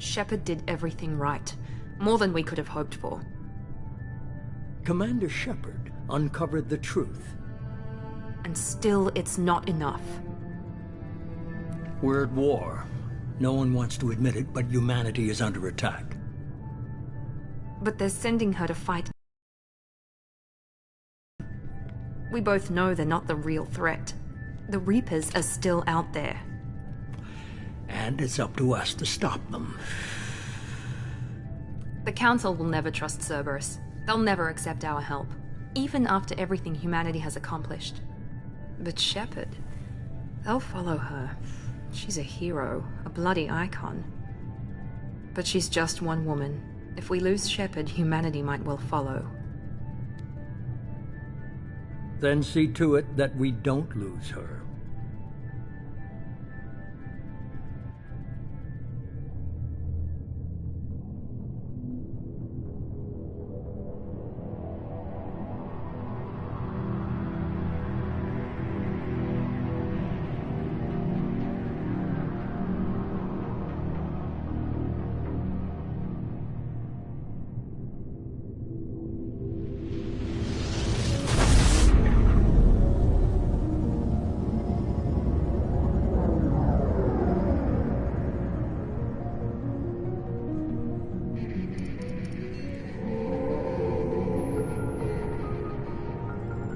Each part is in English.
Shepard did everything right. More than we could have hoped for. Commander Shepard uncovered the truth. And still, it's not enough. We're at war. No one wants to admit it, but humanity is under attack. But they're sending her to fight. We both know they're not the real threat. The Reapers are still out there. And it's up to us to stop them. The Council will never trust Cerberus. They'll never accept our help, even after everything humanity has accomplished. But Shepard, they'll follow her. She's a hero, a bloody icon. But she's just one woman. If we lose Shepard, humanity might well follow. Then see to it that we don't lose her.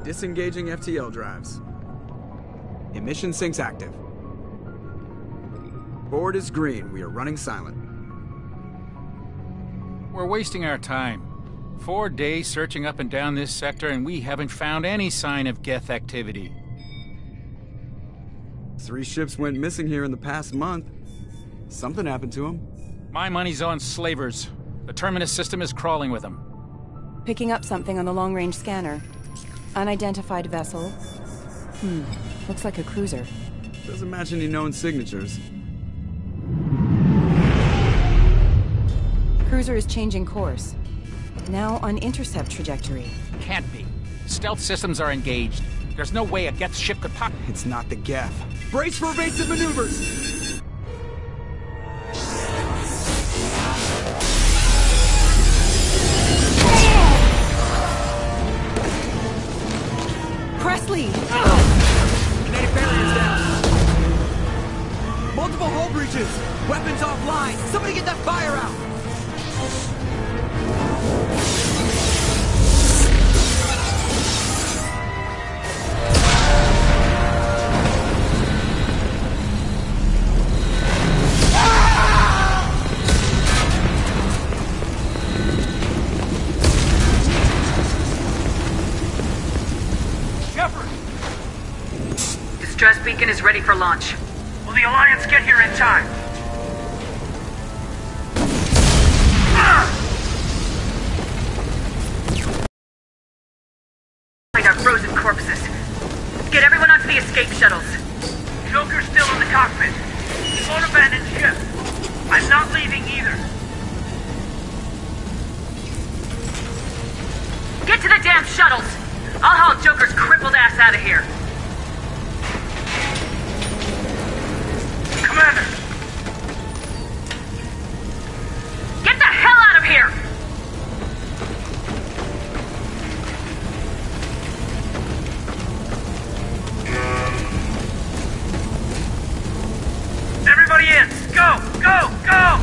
Disengaging FTL drives. Emission sinks active. Board is green. We are running silent. We're wasting our time. 4 days searching up and down this sector, and we haven't found any sign of Geth activity. 3 ships went missing here in the past month. Something happened to them. My money's on slavers. The Terminus system is crawling with them. Picking up something on the long-range scanner. Unidentified vessel. Looks like a cruiser. Doesn't match any known signatures. Cruiser is changing course. Now on intercept trajectory. Can't be. Stealth systems are engaged. There's no way a Geth ship could pop. It's not the Geth. Brace for evasive maneuvers! Presley! Kinetic barriers down. Multiple hull breaches. Weapons offline. Somebody get that fire out. Distress beacon is ready for launch. Will the Alliance get here in time? Find our frozen corpses. Get everyone onto the escape shuttles. Joker's still in the cockpit. He won't abandon ship. I'm not leaving either. Get to the damn shuttles. I'll haul Everybody in! Go! Go! Go!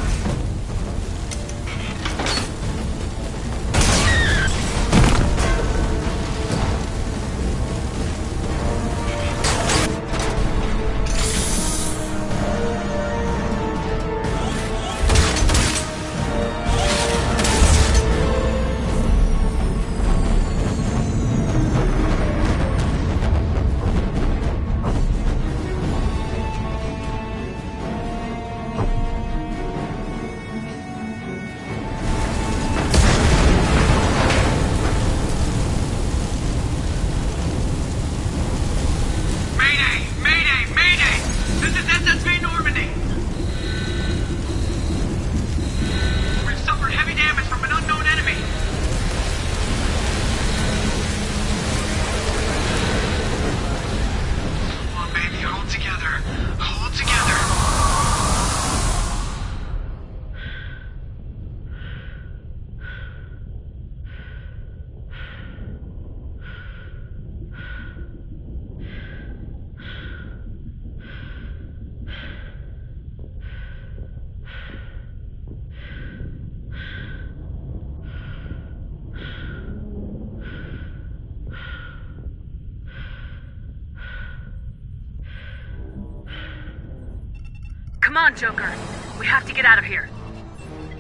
Come on, Joker. We have to get out of here.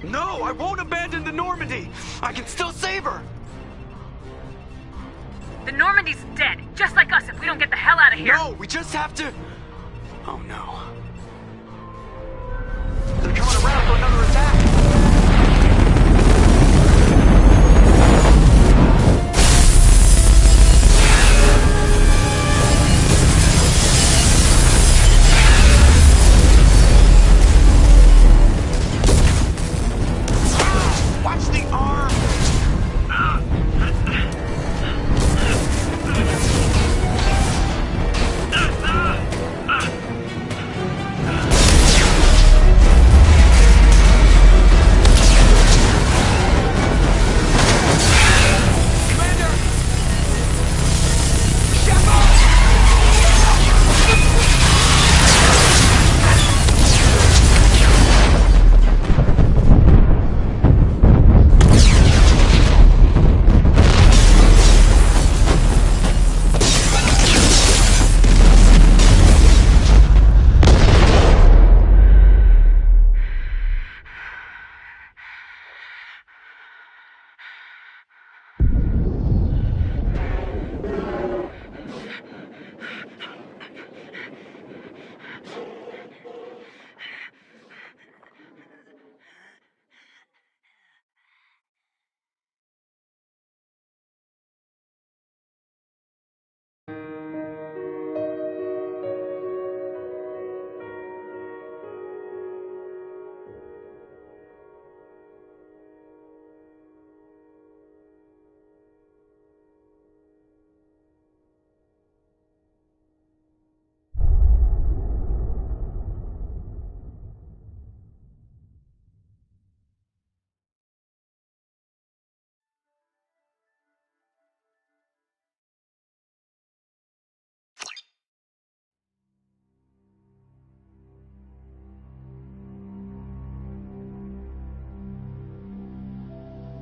No, I won't abandon the Normandy. I can still save her. The Normandy's dead, just like us if we don't get the hell out of here. No, we just have to... Oh no. They're coming around for another attack.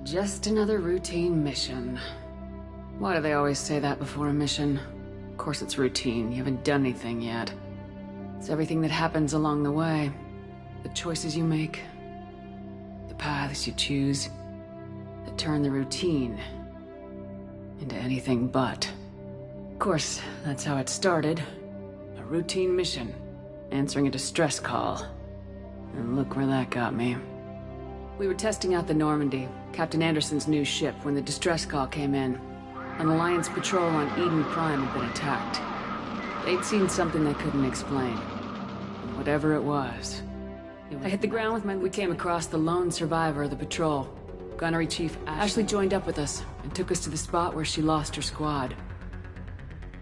Just another routine mission. Why do they always say that before a mission? Of course it's routine, you haven't done anything yet. It's everything that happens along the way. The choices you make, the paths you choose, that turn the routine into anything but. Of course, that's how it started. A routine mission, answering a distress call. And look where that got me. We were testing out the Normandy, Captain Anderson's new ship, when the distress call came in. An Alliance patrol on Eden Prime had been attacked. They'd seen something they couldn't explain. And whatever it was... I hit the ground with my... We came across the lone survivor of the patrol. Gunnery Chief Ashley joined up with us and took us to the spot where she lost her squad.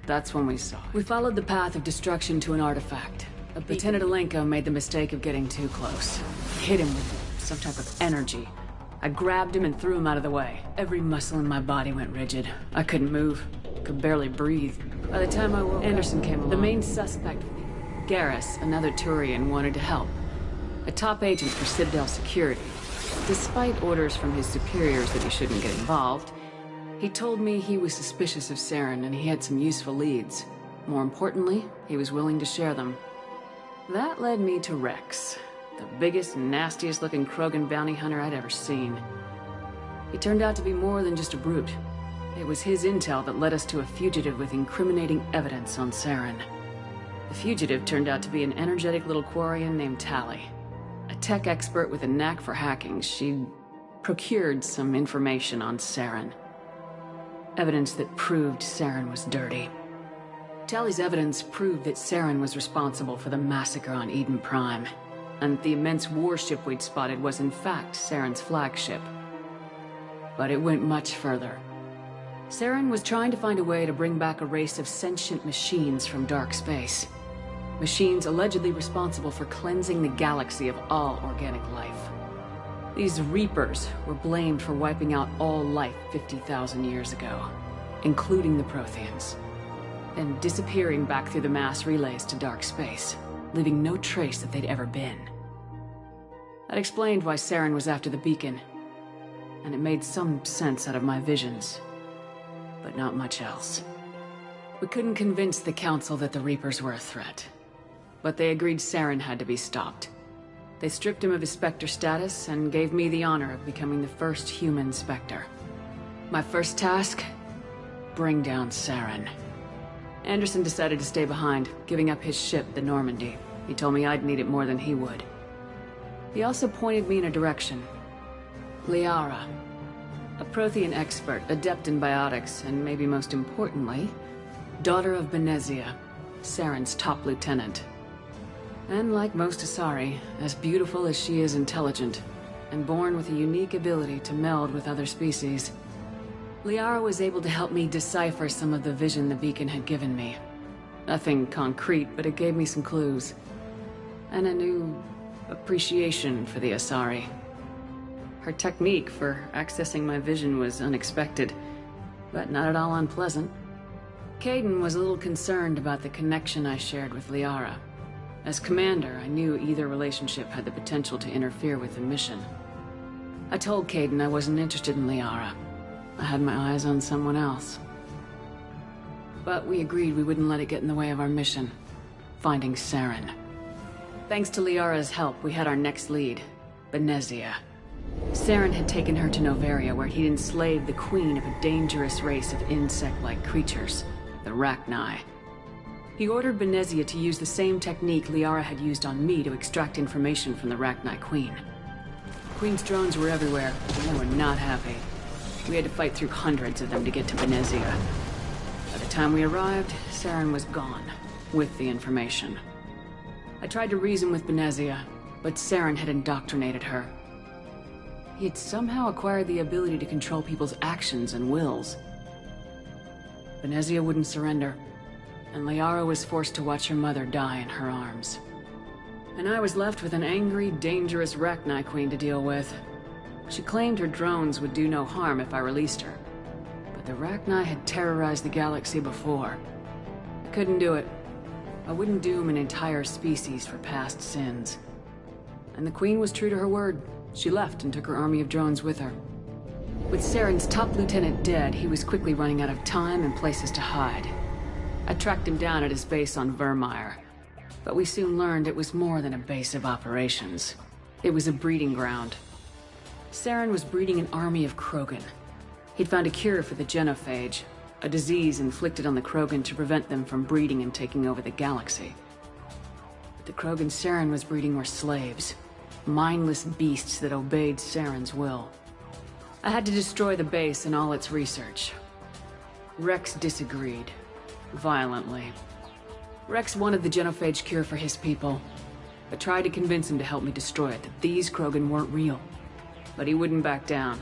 That's when we saw it. We followed the path of destruction to an artifact. Lieutenant Alenko made the mistake of getting too close. Hit him with some type of energy. I grabbed him and threw him out of the way. Every muscle in my body went rigid. I couldn't move. Could barely breathe. By the time I woke Anderson came along. The main suspect, Garrus, another Turian, wanted to help. a top agent for Citadel Security. Despite orders from his superiors that he shouldn't get involved, he told me he was suspicious of Saren and he had some useful leads. More importantly, he was willing to share them. That led me to Rex, the biggest, nastiest looking Krogan bounty hunter I'd ever seen. He turned out to be more than just a brute. It was his intel that led us to a fugitive with incriminating evidence on Saren. The fugitive turned out to be an energetic little Quarian named Tali. A tech expert with a knack for hacking, she'd procured some information on Saren. Evidence that proved Saren was dirty. Tali's evidence proved that Saren was responsible for the massacre on Eden Prime, and the immense warship we'd spotted was in fact Saren's flagship. But it went much further. Saren was trying to find a way to bring back a race of sentient machines from dark space. Machines allegedly responsible for cleansing the galaxy of all organic life. These Reapers were blamed for wiping out all life 50,000 years ago, including the Protheans, then disappearing back through the mass relays to dark space, leaving no trace that they'd ever been. That explained why Saren was after the beacon, and it made some sense out of my visions, but not much else. We couldn't convince the Council that the Reapers were a threat, but they agreed Saren had to be stopped. They stripped him of his Spectre status and gave me the honor of becoming the first human Spectre. My first task? Bring down Saren. Anderson decided to stay behind, giving up his ship, the Normandy. He told me I'd need it more than he would. He also pointed me in a direction. Liara. A Prothean expert, adept in biotics, and maybe most importantly, daughter of Benezia, Saren's top lieutenant. And like most Asari, as beautiful as she is intelligent, and born with a unique ability to meld with other species, Liara was able to help me decipher some of the vision the beacon had given me. Nothing concrete, but it gave me some clues. And a new appreciation for the Asari. Her technique for accessing my vision was unexpected, but not at all unpleasant. Kaidan was a little concerned about the connection I shared with Liara. As commander, I knew either relationship had the potential to interfere with the mission. I told Kaidan I wasn't interested in Liara. I had my eyes on someone else. But we agreed we wouldn't let it get in the way of our mission, finding Saren. Thanks to Liara's help, we had our next lead, Benezia. Saren had taken her to Noveria, where he'd enslaved the queen of a dangerous race of insect-like creatures, the Rachni. He ordered Benezia to use the same technique Liara had used on me to extract information from the Rachni Queen. The Queen's drones were everywhere, and they were not happy. We had to fight through hundreds of them to get to Benezia. By the time we arrived, Saren was gone, with the information. I tried to reason with Benezia, but Saren had indoctrinated her. He had somehow acquired the ability to control people's actions and wills. Benezia wouldn't surrender, and Liara was forced to watch her mother die in her arms. And I was left with an angry, dangerous Rachni Queen to deal with. She claimed her drones would do no harm if I released her. But the Rachni had terrorized the galaxy before. I couldn't do it. I wouldn't doom an entire species for past sins. And the Queen was true to her word. She left and took her army of drones with her. With Saren's top lieutenant dead, he was quickly running out of time and places to hide. I tracked him down at his base on Vermeer, but we soon learned it was more than a base of operations. It was a breeding ground. Saren was breeding an army of Krogan. He'd found a cure for the genophage, a disease inflicted on the Krogan to prevent them from breeding and taking over the galaxy. But the Krogan Saren was breeding were slaves, mindless beasts that obeyed Saren's will. I had to destroy the base and all its research. Rex disagreed. Violently. Rex wanted the genophage cure for his people. I tried to convince him to help me destroy it, that these Krogan weren't real. But he wouldn't back down.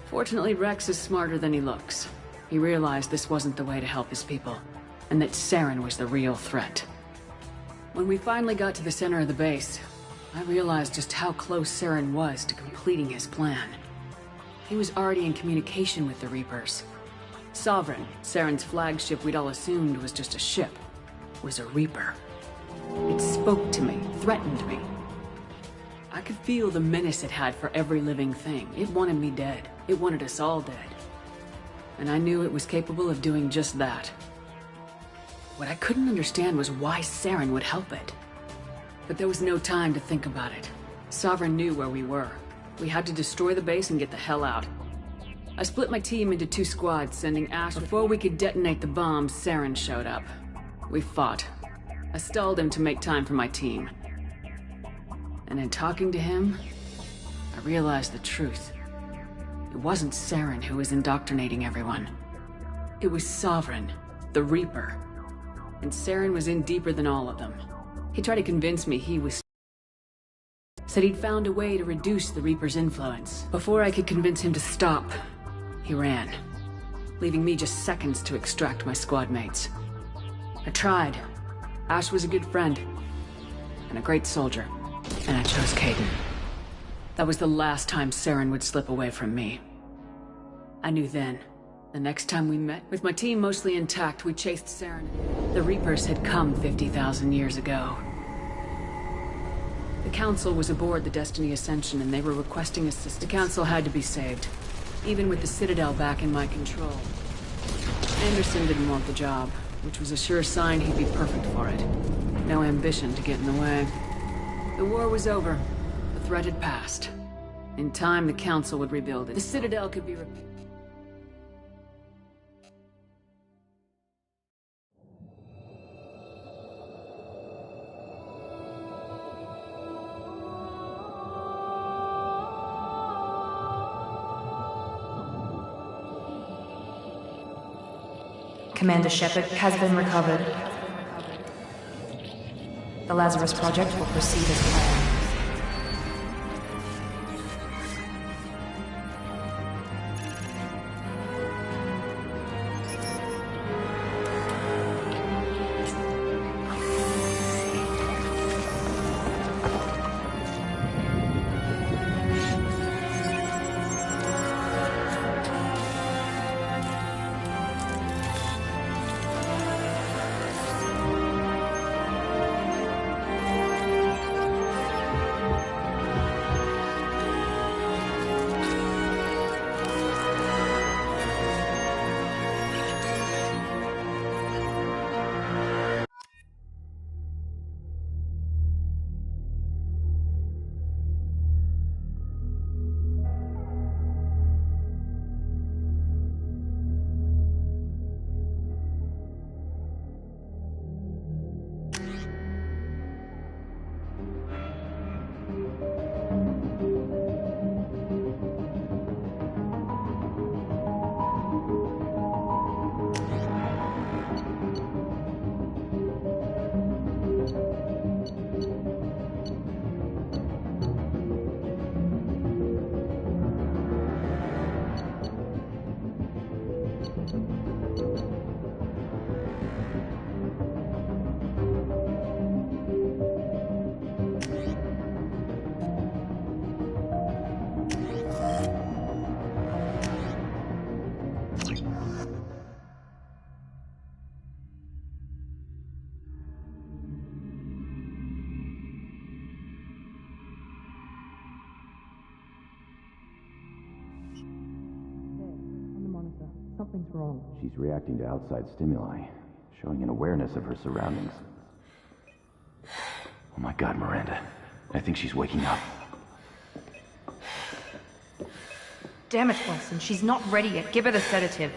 Fortunately, Rex is smarter than he looks. He realized this wasn't the way to help his people, and that Saren was the real threat. When we finally got to the center of the base, I realized just how close Saren was to completing his plan. He was already in communication with the Reapers. Sovereign, Saren's flagship we'd all assumed was just a ship, was a Reaper. It spoke to me, threatened me. I could feel the menace it had for every living thing. It wanted me dead. It wanted us all dead. And I knew it was capable of doing just that. What I couldn't understand was why Saren would help it. But there was no time to think about it. Sovereign knew where we were. We had to destroy the base and get the hell out. I split my team into 2 squads, sending Ash. Before we could detonate the bombs, Saren showed up. We fought. I stalled him to make time for my team. And in talking to him, I realized the truth. It wasn't Saren who was indoctrinating everyone. It was Sovereign, the Reaper. And Saren was in deeper than all of them. He tried to convince me he was... said he'd found a way to reduce the Reaper's influence. Before I could convince him to stop, he ran, leaving me just seconds to extract my squad mates. I tried. Ash was a good friend, and a great soldier, and I chose Caden. That was the last time Saren would slip away from me. I knew then. The next time we met, with my team mostly intact, we chased Saren. The Reapers had come 50,000 years ago. The Council was aboard the Destiny Ascension, and they were requesting assistance. The Council had to be saved, even with the Citadel back in my control. Anderson didn't want the job, which was a sure sign he'd be perfect for it. No ambition to get in the way. The war was over. The threat had passed. In time, the Council would rebuild it. The Citadel could be repaired. Commander Shepard has been recovered. The Lazarus Project will proceed as planned. Something's wrong. She's reacting to outside stimuli, showing an awareness of her surroundings. Oh my God, Miranda. I think she's waking up. Damn it, Wilson. She's not ready yet. Give her the sedative.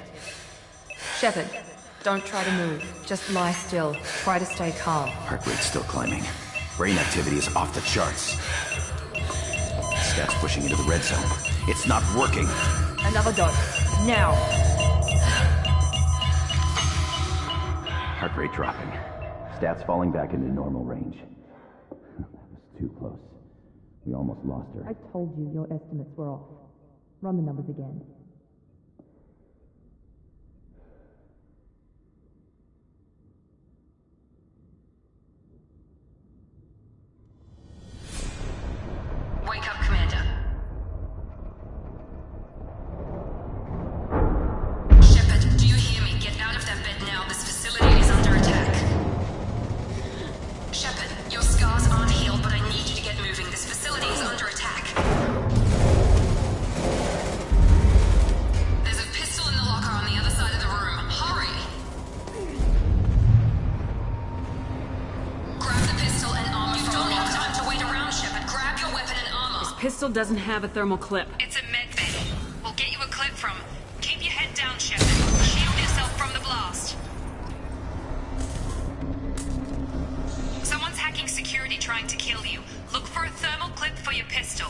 Shepard, don't try to move. Just lie still. Try to stay calm. Heart rate's still climbing. Brain activity is off the charts. Scout's pushing into the red zone. It's not working. Another dose. Now. Heart rate dropping. Stats falling back into normal range. That was too close. We almost lost her. I told you your estimates were off. Run the numbers again. Wake up, Commander. Shepard, do you hear me? Get out of that bed now. This facility is under attack. Shepard, your scars aren't healed, but I need you to get moving. This facility is under pistol doesn't have a thermal clip. It's a med bay. We'll get you a clip from. Keep your head down, Shepard. Shield yourself from the blast. Someone's hacking security trying to kill you. Look for a thermal clip for your pistol.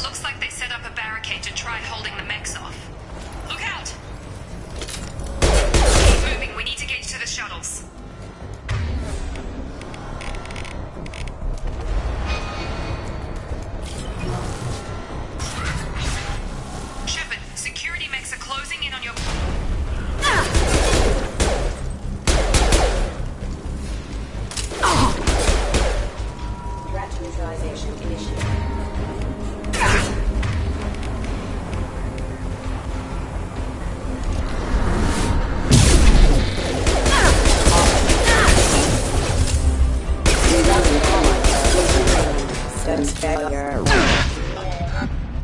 Looks like they set up a barricade to try holding the mechs off. Look out! Keep moving, we need to get you to the shuttles. Shepard, security mechs are closing in on your... Threat neutralization initiated.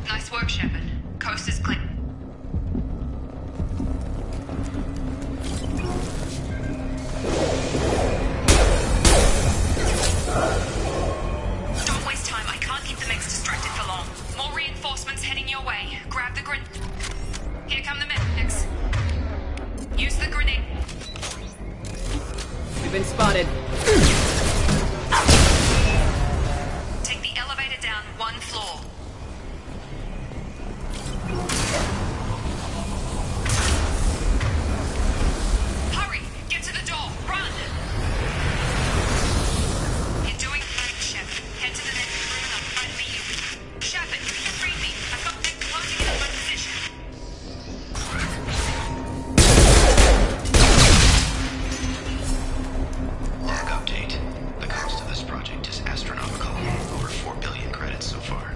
Nice work, Shepard. Coast is clear. Don't waste time. I can't keep the mechs distracted for long. More reinforcements heading your way. Grab the grenade. Here come the mechs. Use the grenade. We've been spotted. Take the elevator down one floor. Hurry! Get to the door! Run! You're doing great, Shepard. Head to the next room and I'll try to beat you. Shepard, read me. I've got mechs closing in on my position. Log update. The cost of this project is astronomical. Over 4 billion credits so far.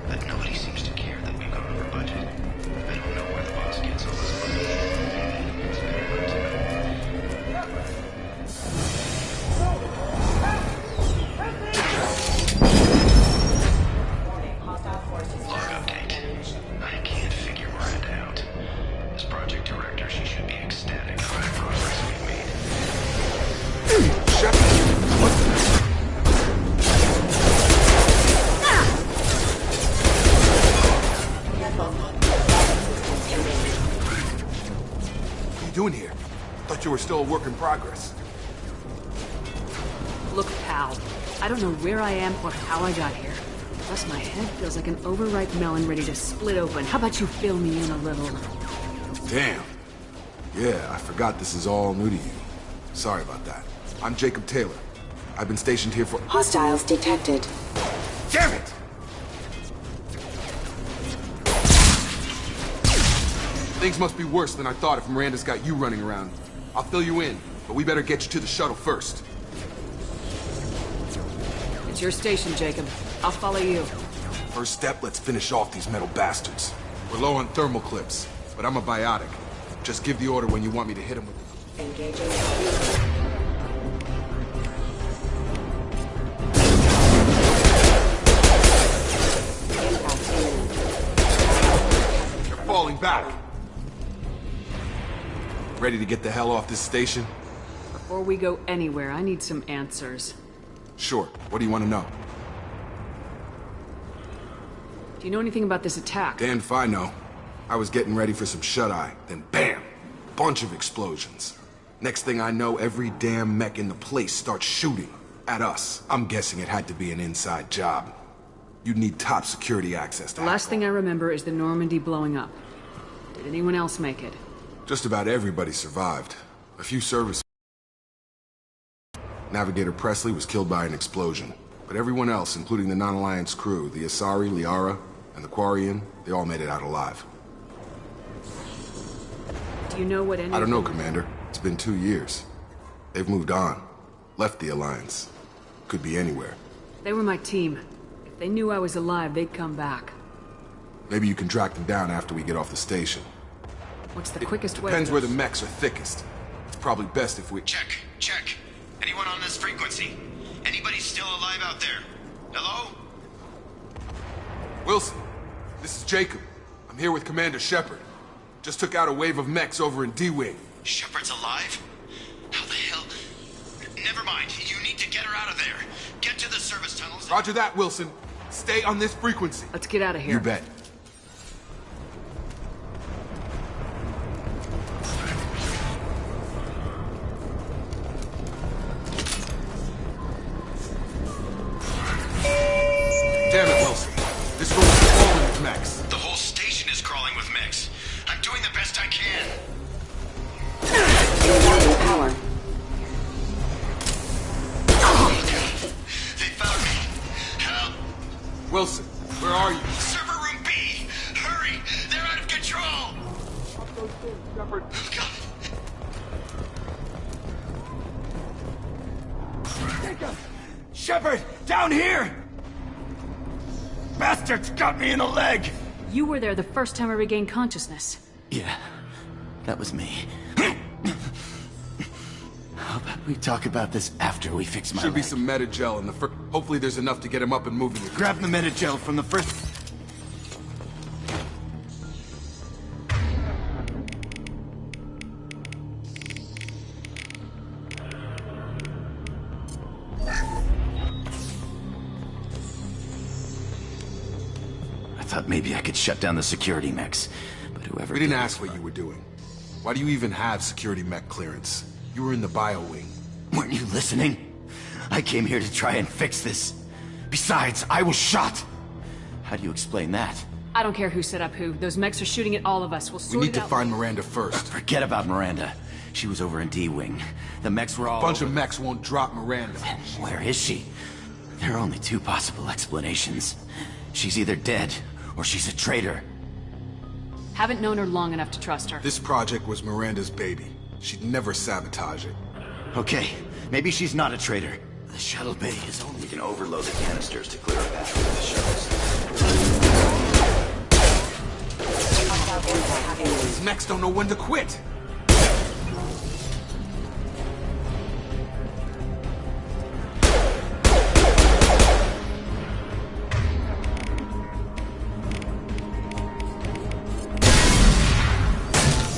But nobody seems to care that we've gone over budget. I don't know where the boss gets all this money. It's very hard to know. Log update. I can't figure Miranda out. As project director, she should be ecstatic about the progress we've made. What are you doing here? Thought you were still a work in progress. Look, pal. I don't know where I am or how I got here. Plus, my head feels like an overripe melon ready to split open. How about you fill me in a little? Damn. Yeah, I forgot this is all new to you. Sorry about that. I'm Jacob Taylor. I've been stationed here for... Hostiles detected. Damn it! Things must be worse than I thought if Miranda's got you running around. I'll fill you in, but we better get you to the shuttle first. It's your station, Jacob. I'll follow you. First step, let's finish off these metal bastards. We're low on thermal clips, but I'm a biotic. Just give the order when you want me to hit them with... Engaging. You're falling back. Ready to get the hell off this station? Before we go anywhere, I need some answers. Sure. What do you want to know? Do you know anything about this attack? Damn if I know. I was getting ready for some shut-eye, then bam! Bunch of explosions. Next thing I know, every damn mech in the place starts shooting at us. I'm guessing it had to be an inside job. You'd need top security access to The last thing I remember is the Normandy blowing up. Did anyone else make it? Just about everybody survived. A few service... Navigator Presley was killed by an explosion. But everyone else, including the non-Alliance crew, the Asari, Liara, and the Quarian, they all made it out alive. Do you know what any... I don't know, Commander. It's been 2 years. They've moved on. Left the Alliance. Could be anywhere. They were my team. If they knew I was alive, they'd come back. Maybe you can track them down after we get off the station. What's the quickest way? Depends where the mechs are thickest. It's probably best if we... Check. Anyone on this frequency? Anybody still alive out there? Hello? Wilson, this is Jacob. I'm here with Commander Shepard. Just took out a wave of mechs over in D-Wing. Shepard's alive? How the hell? Never mind. You need to get her out of there. Get to the service tunnel Roger that, Wilson. Stay on this frequency. Let's get out of here. You bet. Damn it, Wilson. This room is crawling with mechs. The whole station is crawling with mechs. I'm doing the best I can. Power. They found me. Help! Wilson, where are you? Server room B! Hurry! They're out of control! Shepard. God. Shepard! Down here! Bastards got me in the leg! You were there the first time I regained consciousness. Yeah, that was me. How about we talk about this after we fix my Should be leg? some meta-gel in the first... Hopefully there's enough to get him up and moving. Grab the meta-gel from the first... I thought maybe I could shut down the security mechs, but whoever... We didn't ask what you were doing. Why do you even have security mech clearance? You were in the bio wing. Weren't you listening? I came here to try and fix this. Besides, I was shot! How do you explain that? I don't care who set up who. Those mechs are shooting at all of us. We'll sort We need it to out. find Miranda first. Forget about Miranda. She was over in D-Wing. The mechs were all... A bunch of mechs won't drop Miranda. Then where is she? There are only two possible explanations. She's either dead, or she's a traitor. Haven't known her long enough to trust her. This project was Miranda's baby. She'd never sabotage it. Okay, maybe she's not a traitor. The shuttle bay is only... We can overload the canisters to clear a path for the shuttles. These mechs don't know when to quit.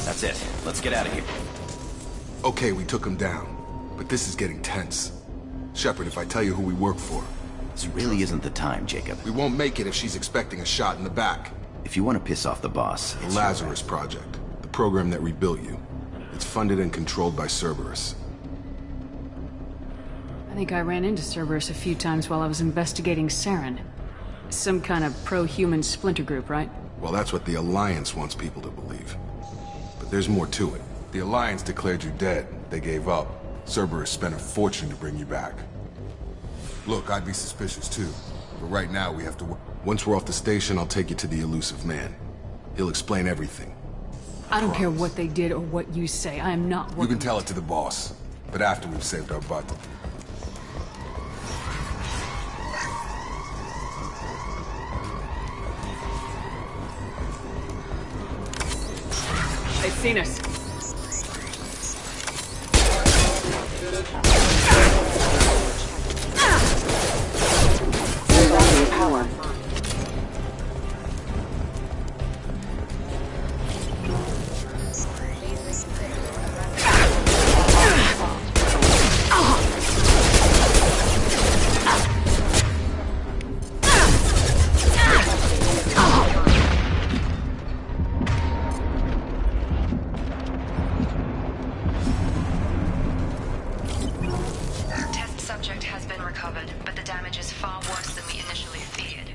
That's it. Let's get out of here. Okay, we took him down. But this is getting tense. Shepard, if I tell you who we work for... This really isn't the time, Jacob. We won't make it if she's expecting a shot in the back. If you want to piss off the boss... The Lazarus Project. The program that rebuilt you. It's funded and controlled by Cerberus. I think I ran into Cerberus a few times while I was investigating Saren. Some kind of pro-human splinter group, right? Well, that's what the Alliance wants people to believe. But there's more to it. The Alliance declared you dead. They gave up. Cerberus spent a fortune to bring you back. Look, I'd be suspicious too. But right now, we have to... Once we're off the station, I'll take you to the elusive man. He'll explain everything. I don't care what they did or what you say. I am not working... You can tell it to the boss. But after we've saved our butt. They've seen us. Power. Test subject has been recovered, but the damage is far worse than we initially feared.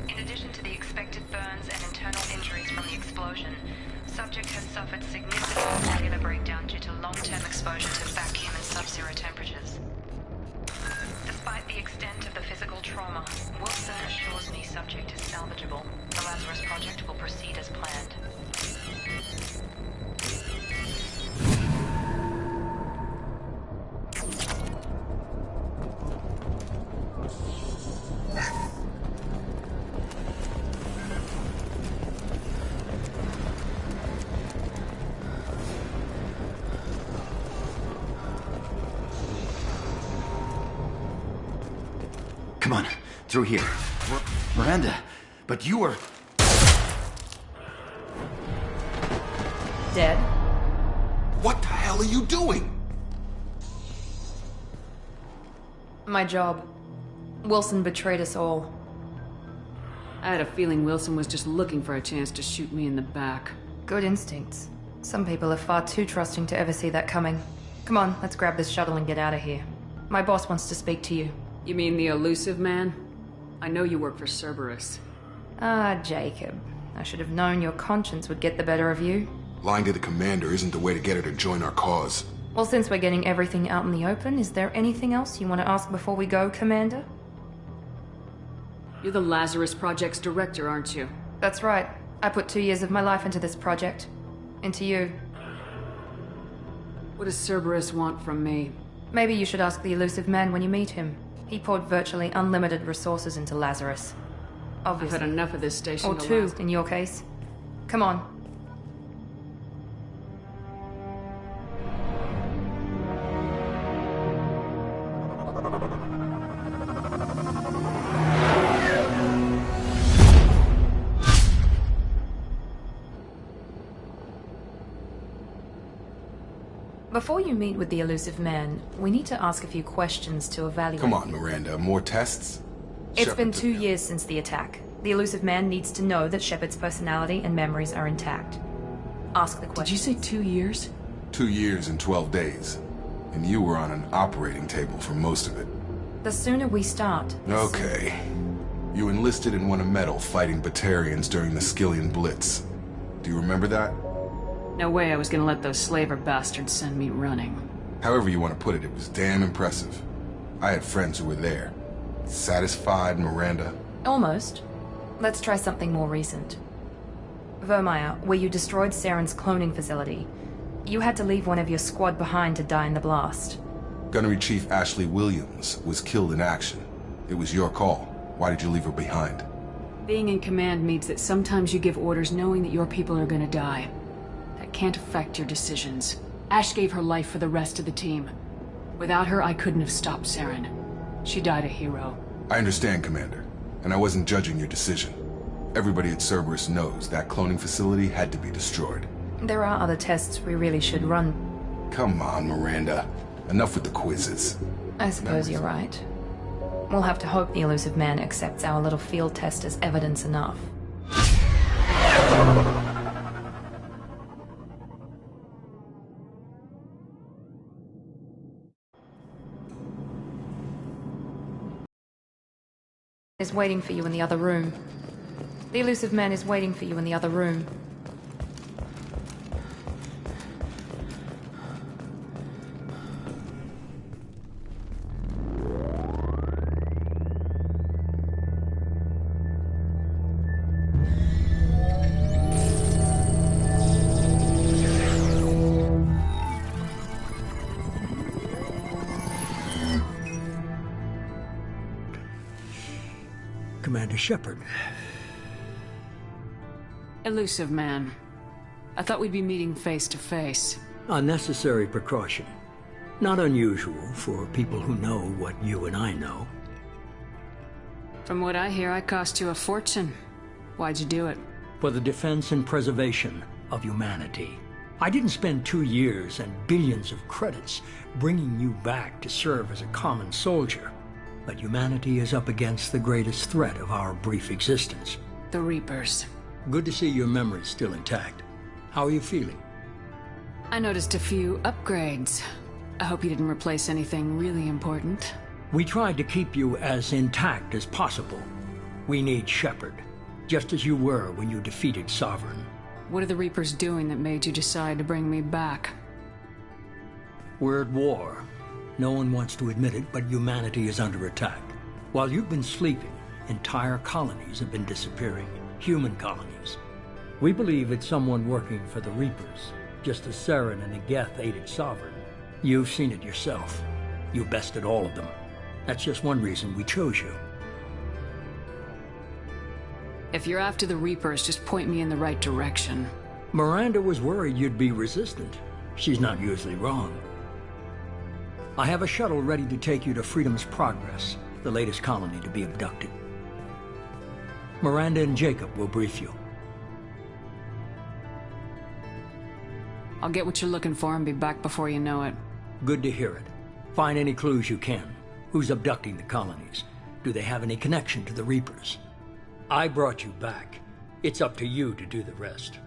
In addition to the expected burns and internal injuries from the explosion, subject has suffered significant cellular breakdown due to long-term exposure to vacuum and sub-zero temperatures. Despite the extent of the physical trauma, Wilson assures me subject is salvageable. The Lazarus Project will proceed as planned. Come on, through here. Miranda, but you were... Dead? What the hell are you doing? My job. Wilson betrayed us all. I had a feeling Wilson was just looking for a chance to shoot me in the back. Good instincts. Some people are far too trusting to ever see that coming. Come on, let's grab this shuttle and get out of here. My boss wants to speak to you. You mean the elusive man? I know you work for Cerberus. Ah, Jacob. I should have known your conscience would get the better of you. Lying to the commander isn't the way to get her to join our cause. Well, since we're getting everything out in the open, is there anything else you want to ask before we go, Commander? You're the Lazarus Project's director, aren't you? That's right. I put 2 years of my life into this project. Into you. What does Cerberus want from me? Maybe you should ask the elusive man when you meet him. He poured virtually unlimited resources into Lazarus. Obviously. I've had enough of this station. Or two, in your case. Come on. Before you meet with the elusive man, we need to ask a few questions to evaluate. Come on, Miranda. More tests? It's been 2 years since the attack. The elusive man needs to know that Shepard's personality and memories are intact. Ask the question. Did you say 2 years? 2 years and 12 days. And you were on an operating table for most of it. The sooner we start... Okay. You enlisted and won a medal fighting Batarians during the Skillian Blitz. Do you remember that? No way I was gonna let those slaver bastards send me running. However you want to put it, it was damn impressive. I had friends who were there. Satisfied, Miranda? Almost. Let's try something more recent. Vermeer, where you destroyed Saren's cloning facility, you had to leave one of your squad behind to die in the blast. Gunnery Chief Ashley Williams was killed in action. It was your call. Why did you leave her behind? Being in command means that sometimes you give orders knowing that your people are gonna die. That can't affect your decisions. Ash gave her life for the rest of the team. Without her, I couldn't have stopped Saren. She died a hero. I understand, Commander. And I wasn't judging your decision. Everybody at Cerberus knows that cloning facility had to be destroyed. There are other tests we really should run. Come on, Miranda. Enough with the quizzes. I suppose you're right. We'll have to hope the elusive man accepts our little field test as evidence enough. Is waiting for you in the other room. The elusive man is waiting for you in the other room. Commander Shepard. Elusive man. I thought we'd be meeting face to face. A necessary precaution. Not unusual for people who know what you and I know. From what I hear, I cost you a fortune. Why'd you do it? For the defense and preservation of humanity. I didn't spend 2 years and billions of credits bringing you back to serve as a common soldier. But humanity is up against the greatest threat of our brief existence. The Reapers. Good to see your memory's still intact. How are you feeling? I noticed a few upgrades. I hope you didn't replace anything really important. We tried to keep you as intact as possible. We need Shepard, just as you were when you defeated Sovereign. What are the Reapers doing that made you decide to bring me back? We're at war. No one wants to admit it, but humanity is under attack. While you've been sleeping, entire colonies have been disappearing. Human colonies. We believe it's someone working for the Reapers, just as Saren and Egeth aided Sovereign. You've seen it yourself. You bested all of them. That's just one reason we chose you. If you're after the Reapers, just point me in the right direction. Miranda was worried you'd be resistant. She's not usually wrong. I have a shuttle ready to take you to Freedom's Progress, the latest colony to be abducted. Miranda and Jacob will brief you. I'll get what you're looking for and be back before you know it. Good to hear it. Find any clues you can. Who's abducting the colonies? Do they have any connection to the Reapers? I brought you back. It's up to you to do the rest.